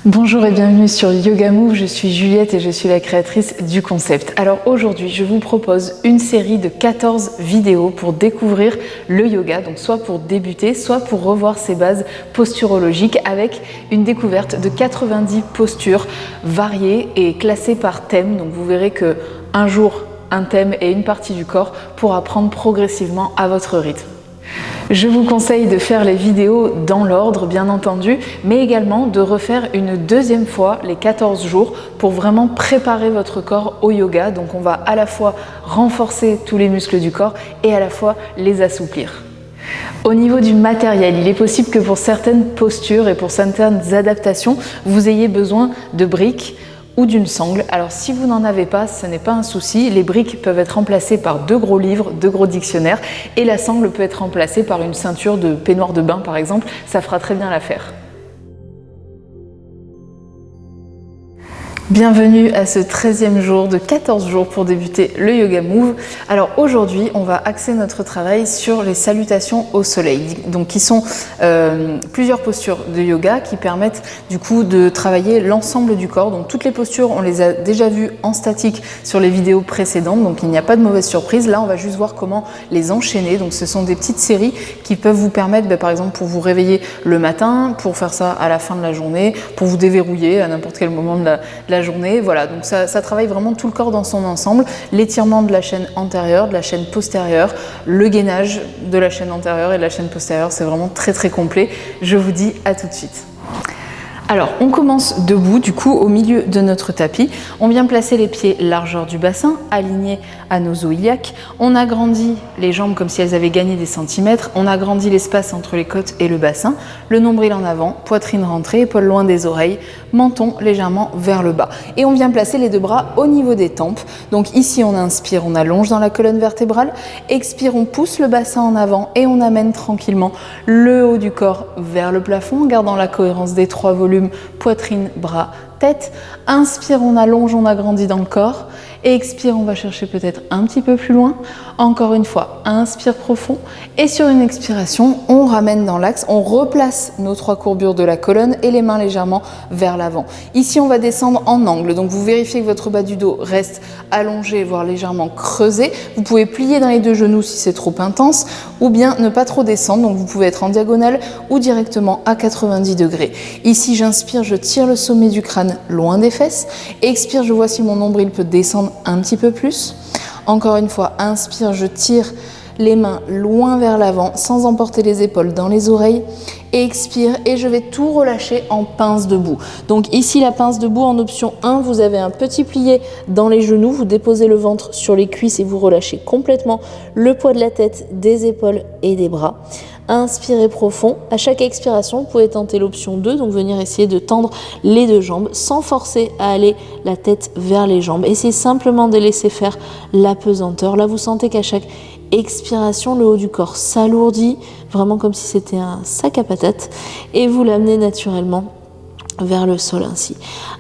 Bonjour et bienvenue sur Yoga Move, je suis Juliette et je suis la créatrice du concept. Alors aujourd'hui, je vous propose une série de 14 vidéos pour découvrir le yoga, donc soit pour débuter, soit pour revoir ses bases posturologiques avec une découverte de 90 postures variées et classées par thème. Donc vous verrez que un jour, un thème et une partie du corps pour apprendre progressivement à votre rythme. Je vous conseille de faire les vidéos dans l'ordre, bien entendu, mais également de refaire une deuxième fois les 14 jours pour vraiment préparer votre corps au yoga. Donc on va à la fois renforcer tous les muscles du corps et à la fois les assouplir. Au niveau du matériel, il est possible que pour certaines postures et pour certaines adaptations, vous ayez besoin de briques ou d'une sangle. Alors si vous n'en avez pas, ce n'est pas un souci. Les briques peuvent être remplacées par 2 gros livres, 2 gros dictionnaires et la sangle peut être remplacée par une ceinture de peignoir de bain par exemple. Ça fera très bien l'affaire. Bienvenue à ce 13e jour de 14 jours pour débuter le Yoga Move. Alors aujourd'hui, on va axer notre travail sur les salutations au soleil, donc qui sont plusieurs postures de yoga qui permettent du coup de travailler l'ensemble du corps. Donc toutes les postures, on les a déjà vues en statique sur les vidéos précédentes, donc il n'y a pas de mauvaise surprise. Là, on va juste voir comment les enchaîner. Donc ce sont des petites séries qui peuvent vous permettre, par exemple, pour vous réveiller le matin, pour faire ça à la fin de la journée, pour vous déverrouiller à n'importe quel moment de la journée. Voilà, donc ça travaille vraiment tout le corps dans son ensemble, l'étirement de la chaîne antérieure, de la chaîne postérieure, le gainage de la chaîne antérieure et de la chaîne postérieure, c'est vraiment très très complet. Je vous dis à tout de suite. Alors, on commence debout, du coup, au milieu de notre tapis. On vient placer les pieds largeur du bassin, alignés à nos os iliaques. On agrandit les jambes comme si elles avaient gagné des centimètres. On agrandit l'espace entre les côtes et le bassin. Le nombril en avant, poitrine rentrée, épaules loin des oreilles, menton légèrement vers le bas. Et on vient placer les 2 bras au niveau des tempes. Donc ici, on inspire, on allonge dans la colonne vertébrale. Expire, on pousse le bassin en avant et on amène tranquillement le haut du corps vers le plafond en gardant la cohérence des 3 volumes. Poitrine, bras, tête. Inspire, on allonge, on agrandit dans le corps. Expire, on va chercher peut-être un petit peu plus loin. Encore une fois, inspire profond. Et sur une expiration, on ramène dans l'axe, on replace nos 3 courbures de la colonne et les mains légèrement vers l'avant. Ici, on va descendre en angle. Donc, vous vérifiez que votre bas du dos reste allongé, voire légèrement creusé. Vous pouvez plier dans les 2 genoux si c'est trop intense ou bien ne pas trop descendre. Donc, vous pouvez être en diagonale ou directement à 90 degrés. Ici, j'inspire, je tire le sommet du crâne loin des fesses. Expire, je vois si mon nombril peut descendre un petit peu plus. Encore une fois, inspire, je tire les mains loin vers l'avant sans emporter les épaules dans les oreilles. Expire et je vais tout relâcher en pince debout. Donc ici la pince debout en option 1, vous avez un petit plié dans les genoux, vous déposez le ventre sur les cuisses et vous relâchez complètement le poids de la tête, des épaules et des bras. Inspirez profond. À chaque expiration, vous pouvez tenter l'option 2, donc venir essayer de tendre les 2 jambes sans forcer à aller la tête vers les jambes. Essayez simplement de laisser faire la pesanteur. Là, vous sentez qu'à chaque expiration, le haut du corps s'alourdit, vraiment comme si c'était un sac à patates, et vous l'amenez naturellement vers le sol ainsi.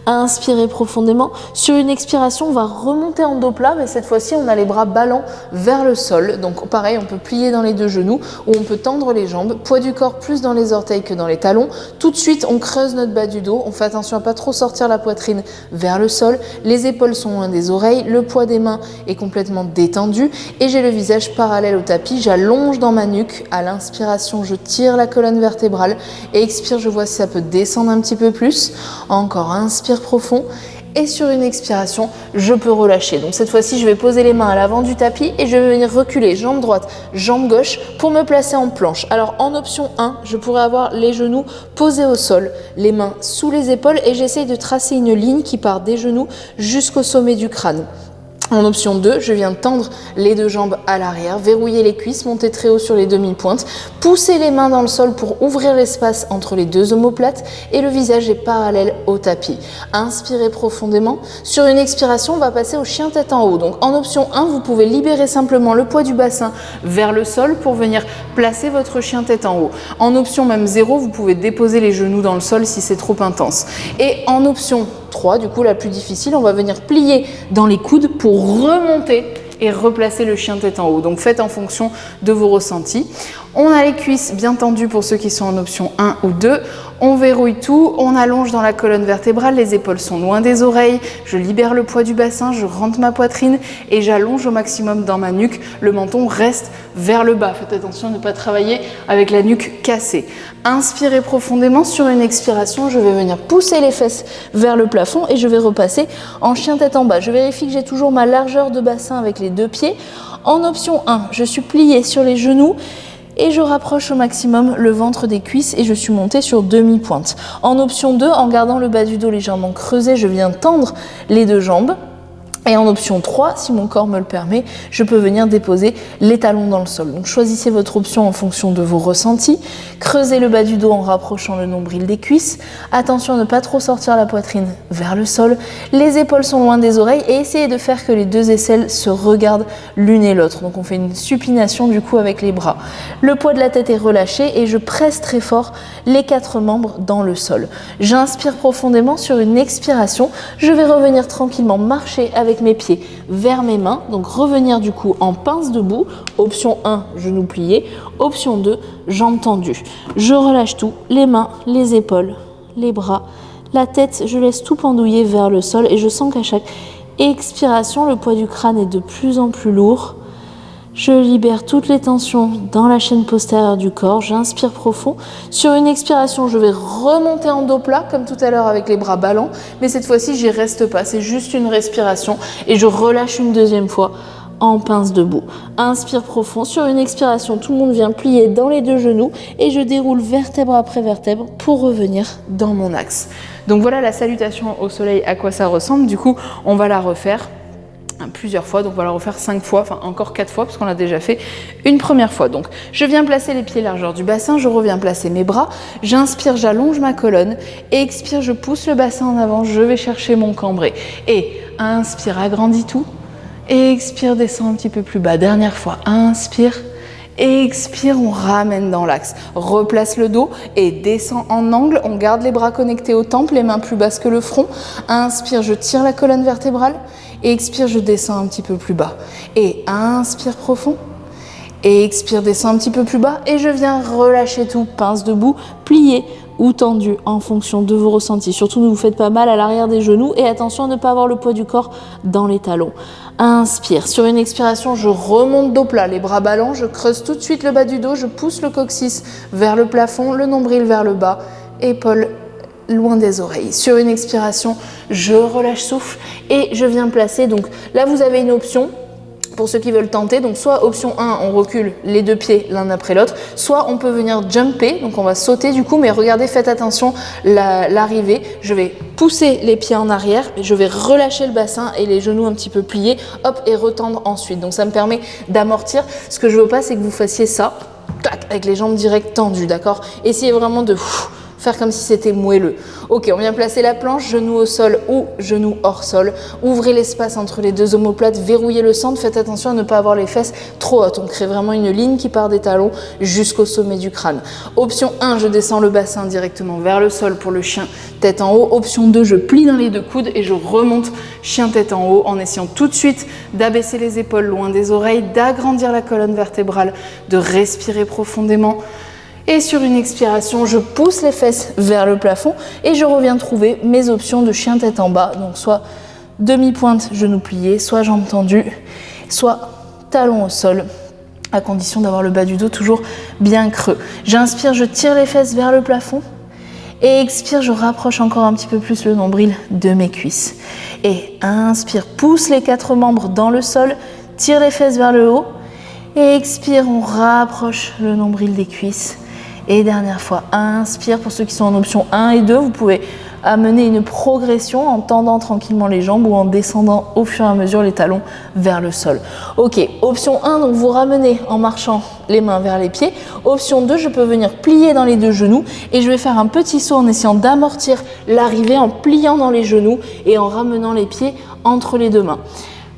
Inspirez profondément. Sur une expiration, on va remonter en dos plat, mais cette fois-ci, on a les bras ballants vers le sol. Donc pareil, on peut plier dans les 2 genoux ou on peut tendre les jambes. Poids du corps plus dans les orteils que dans les talons. Tout de suite, on creuse notre bas du dos. On fait attention à pas trop sortir la poitrine vers le sol. Les épaules sont loin des oreilles. Le poids des mains est complètement détendu. Et j'ai le visage parallèle au tapis. J'allonge dans ma nuque. À l'inspiration, je tire la colonne vertébrale. Et expire, je vois si ça peut descendre un petit peu plus. Encore, inspire profond et sur une expiration, je peux relâcher. Donc cette fois-ci, je vais poser les mains à l'avant du tapis et je vais venir reculer jambe droite, jambe gauche pour me placer en planche. Alors en option 1, je pourrais avoir les genoux posés au sol, les mains sous les épaules et j'essaye de tracer une ligne qui part des genoux jusqu'au sommet du crâne. En option 2, je viens tendre les 2 jambes à l'arrière, verrouiller les cuisses, monter très haut sur les demi-pointes, pousser les mains dans le sol pour ouvrir l'espace entre les 2 omoplates et le visage est parallèle au tapis. Inspirez profondément. Sur une expiration, on va passer au chien tête en haut. Donc en option 1, vous pouvez libérer simplement le poids du bassin vers le sol pour venir placer votre chien tête en haut. En option même 0, vous pouvez déposer les genoux dans le sol si c'est trop intense. Et en option 3, du coup la plus difficile, on va venir plier dans les coudes pour remonter et replacer le chien tête en haut. Donc faites en fonction de vos ressentis. On a les cuisses bien tendues pour ceux qui sont en option 1 ou 2. On verrouille tout, on allonge dans la colonne vertébrale, les épaules sont loin des oreilles, je libère le poids du bassin, je rentre ma poitrine et j'allonge au maximum dans ma nuque. Le menton reste vers le bas. Faites attention à ne pas travailler avec la nuque cassée. Inspirez profondément. Sur une expiration, je vais venir pousser les fesses vers le plafond et je vais repasser en chien tête en bas. Je vérifie que j'ai toujours ma largeur de bassin avec les 2 pieds. En option 1, je suis pliée sur les genoux et je rapproche au maximum le ventre des cuisses et je suis montée sur demi-pointe. En option 2, en gardant le bas du dos légèrement creusé, je viens tendre les 2 jambes. Et en option 3, si mon corps me le permet, je peux venir déposer les talons dans le sol. Donc choisissez votre option en fonction de vos ressentis. Creusez le bas du dos en rapprochant le nombril des cuisses. Attention à ne pas trop sortir la poitrine vers le sol. Les épaules sont loin des oreilles et essayez de faire que les 2 aisselles se regardent l'une et l'autre. Donc on fait une supination du coup avec les bras. Le poids de la tête est relâché et je presse très fort les 4 membres dans le sol. J'inspire profondément. Sur une expiration, je vais revenir tranquillement marcher avec mes pieds vers mes mains, donc revenir du coup en pince debout. Option 1, genoux pliés. Option 2, jambes tendues. Je relâche tout, les mains, les épaules, les bras, la tête, je laisse tout pendouiller vers le sol et je sens qu'à chaque expiration, le poids du crâne est de plus en plus lourd. Je libère toutes les tensions dans la chaîne postérieure du corps. J'inspire profond. Sur une expiration, je vais remonter en dos plat, comme tout à l'heure avec les bras ballants. Mais cette fois-ci, j'y reste pas. C'est juste une respiration. Et je relâche une deuxième fois en pince debout. Inspire profond. Sur une expiration, tout le monde vient plier dans les 2 genoux. Et je déroule vertèbre après vertèbre pour revenir dans mon axe. Donc voilà la salutation au soleil, à quoi ça ressemble. Du coup, on va la refaire plusieurs fois, donc on va la refaire 5 fois, enfin encore 4 fois parce qu'on l'a déjà fait une première fois. Donc je viens placer les pieds largeur du bassin, je reviens placer mes bras, j'inspire, j'allonge ma colonne, expire, je pousse le bassin en avant, je vais chercher mon cambré et inspire, agrandis tout, expire, descend un petit peu plus bas, dernière fois, inspire, expire, on ramène dans l'axe, replace le dos et descend en angle, on garde les bras connectés aux tempes, les mains plus basses que le front, inspire, je tire la colonne vertébrale, expire, je descends un petit peu plus bas et inspire profond, et expire, descends un petit peu plus bas et je viens relâcher tout, pince debout, plié ou tendu en fonction de vos ressentis. Surtout ne vous faites pas mal à l'arrière des genoux et attention à ne pas avoir le poids du corps dans les talons. Inspire, sur une expiration, je remonte dos plat, les bras ballants, je creuse tout de suite le bas du dos, je pousse le coccyx vers le plafond, le nombril vers le bas, épaules loin des oreilles. Sur une expiration, je relâche souffle et je viens placer. Donc là, vous avez une option pour ceux qui veulent tenter. Donc soit option 1, on recule les 2 pieds l'un après l'autre, soit on peut venir jumper, donc on va sauter du coup, mais regardez, faites attention l'arrivée. Je vais pousser les pieds en arrière, je vais relâcher le bassin et les genoux un petit peu pliés, hop, et retendre ensuite. Donc ça me permet d'amortir. Ce que je veux pas, c'est que vous fassiez ça, tac, avec les jambes directes tendues, d'accord? Essayez vraiment de faire comme si c'était moelleux. Ok, on vient placer la planche, genou au sol ou genou hors sol. Ouvrez l'espace entre les 2 omoplates, verrouillez le centre. Faites attention à ne pas avoir les fesses trop hautes. On crée vraiment une ligne qui part des talons jusqu'au sommet du crâne. Option 1, je descends le bassin directement vers le sol pour le chien tête en haut. Option 2, je plie dans les 2 coudes et je remonte chien tête en haut en essayant tout de suite d'abaisser les épaules loin des oreilles, d'agrandir la colonne vertébrale, de respirer profondément. Et sur une expiration, je pousse les fesses vers le plafond et je reviens trouver mes options de chien tête en bas. Donc soit demi-pointe, genoux pliés, soit jambes tendues, soit talons au sol, à condition d'avoir le bas du dos toujours bien creux. J'inspire, je tire les fesses vers le plafond. Et expire, je rapproche encore un petit peu plus le nombril de mes cuisses. Et inspire, pousse les 4 membres dans le sol, tire les fesses vers le haut. Et expire, on rapproche le nombril des cuisses. Et dernière fois, inspire, pour ceux qui sont en option 1 et 2, vous pouvez amener une progression en tendant tranquillement les jambes ou en descendant au fur et à mesure les talons vers le sol. Ok, option 1, donc vous ramenez en marchant les mains vers les pieds. Option 2, je peux venir plier dans les 2 genoux et je vais faire un petit saut en essayant d'amortir l'arrivée en pliant dans les genoux et en ramenant les pieds entre les 2 mains.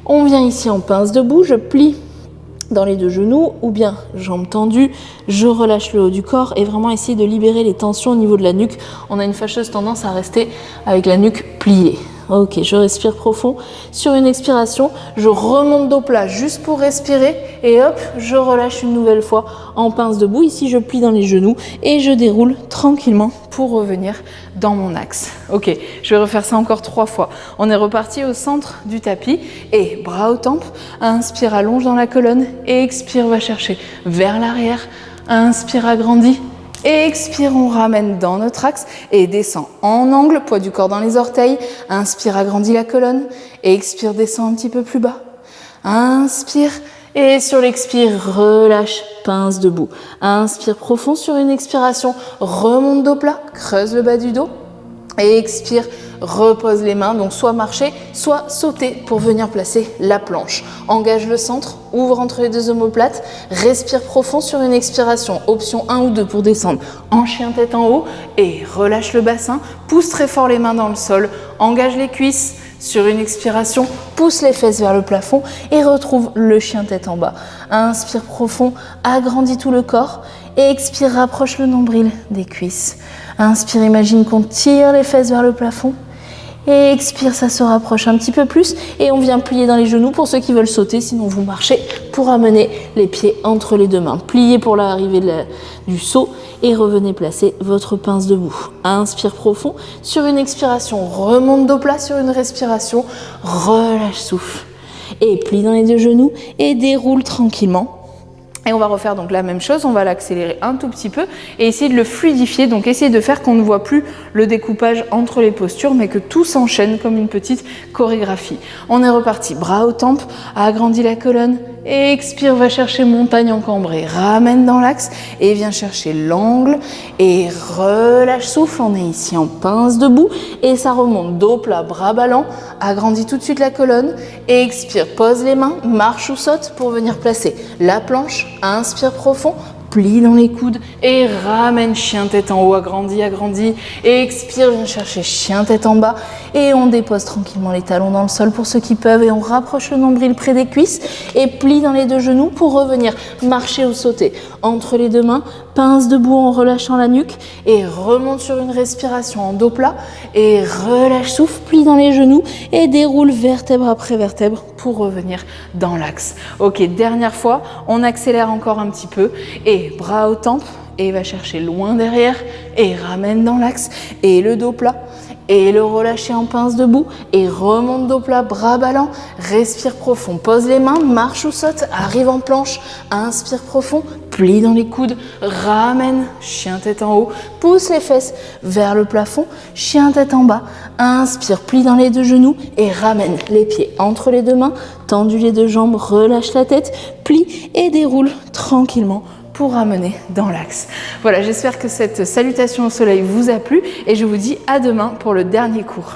On vient ici en pince debout, je plie dans les 2 genoux ou bien jambes tendues, je relâche le haut du corps et vraiment essayer de libérer les tensions au niveau de la nuque. On a une fâcheuse tendance à rester avec la nuque pliée. Ok, je respire profond. Sur une expiration, je remonte dos plat juste pour respirer et hop, je relâche une nouvelle fois en pince debout. Ici, je plie dans les genoux et je déroule tranquillement pour revenir dans mon axe. Ok, je vais refaire ça encore 3 fois. On est reparti au centre du tapis et bras aux tempes. Inspire, allonge dans la colonne et expire, va chercher vers l'arrière. Inspire, agrandis. Expire, on ramène dans notre axe et descend en angle, poids du corps dans les orteils. Inspire, agrandis la colonne. Expire, descend un petit peu plus bas. Inspire et sur l'expire, relâche, pince debout. Inspire profond sur une expiration, remonte dos plat, creuse le bas du dos. Et expire, repose les mains, donc soit marcher, soit sauter pour venir placer la planche. Engage le centre, ouvre entre les deux omoplates, respire profond sur une expiration, option 1 ou 2 pour descendre en chien tête en haut et relâche le bassin, pousse très fort les mains dans le sol, engage les cuisses. Sur une expiration, pousse les fesses vers le plafond et retrouve le chien tête en bas. Inspire profond, agrandis tout le corps et expire, rapproche le nombril des cuisses. Inspire, imagine qu'on tire les fesses vers le plafond. Et expire, ça se rapproche un petit peu plus et on vient plier dans les genoux pour ceux qui veulent sauter, sinon vous marchez pour amener les pieds entre les deux mains. Pliez pour l'arrivée du saut et revenez placer votre pince debout. Inspire profond, sur une expiration, remonte dos plat, sur une respiration, relâche souffle. Et plie dans les deux genoux et déroule tranquillement. Et on va refaire donc la même chose, on va l'accélérer un tout petit peu et essayer de le fluidifier, donc essayer de faire qu'on ne voit plus le découpage entre les postures, mais que tout s'enchaîne comme une petite chorégraphie. On est reparti, bras aux tempes, agrandis la colonne, expire, va chercher montagne encambrée, ramène dans l'axe et viens chercher l'angle et relâche souffle, on est ici en pince debout et ça remonte dos plat, bras ballants, agrandis tout de suite la colonne et expire, pose les mains, marche ou saute pour venir placer la planche. Inspire profond, plie dans les coudes et ramène chien tête en haut, agrandis, agrandis. Et expire, viens chercher chien tête en bas. Et on dépose tranquillement les talons dans le sol pour ceux qui peuvent. Et on rapproche le nombril près des cuisses et plie dans les deux genoux pour revenir marcher ou sauter. Entre les deux mains, pince debout en relâchant la nuque. Et remonte sur une respiration en dos plat. Et relâche souffle, plie dans les genoux. Et déroule vertèbre après vertèbre pour revenir dans l'axe. Ok, dernière fois, on accélère encore un petit peu. Et bras aux tempes, et va chercher loin derrière, et ramène dans l'axe, et le dos plat, et le relâcher en pince debout, et remonte dos plat, bras ballants, respire profond, pose les mains, marche ou saute, arrive en planche, inspire profond, plie dans les coudes, ramène, chien tête en haut, pousse les fesses vers le plafond, chien tête en bas, inspire, plie dans les deux genoux, et ramène les pieds entre les deux mains, tendu les deux jambes, relâche la tête, plie et déroule tranquillement pour ramener dans l'axe. Voilà, j'espère que cette salutation au soleil vous a plu et je vous dis à demain pour le dernier cours.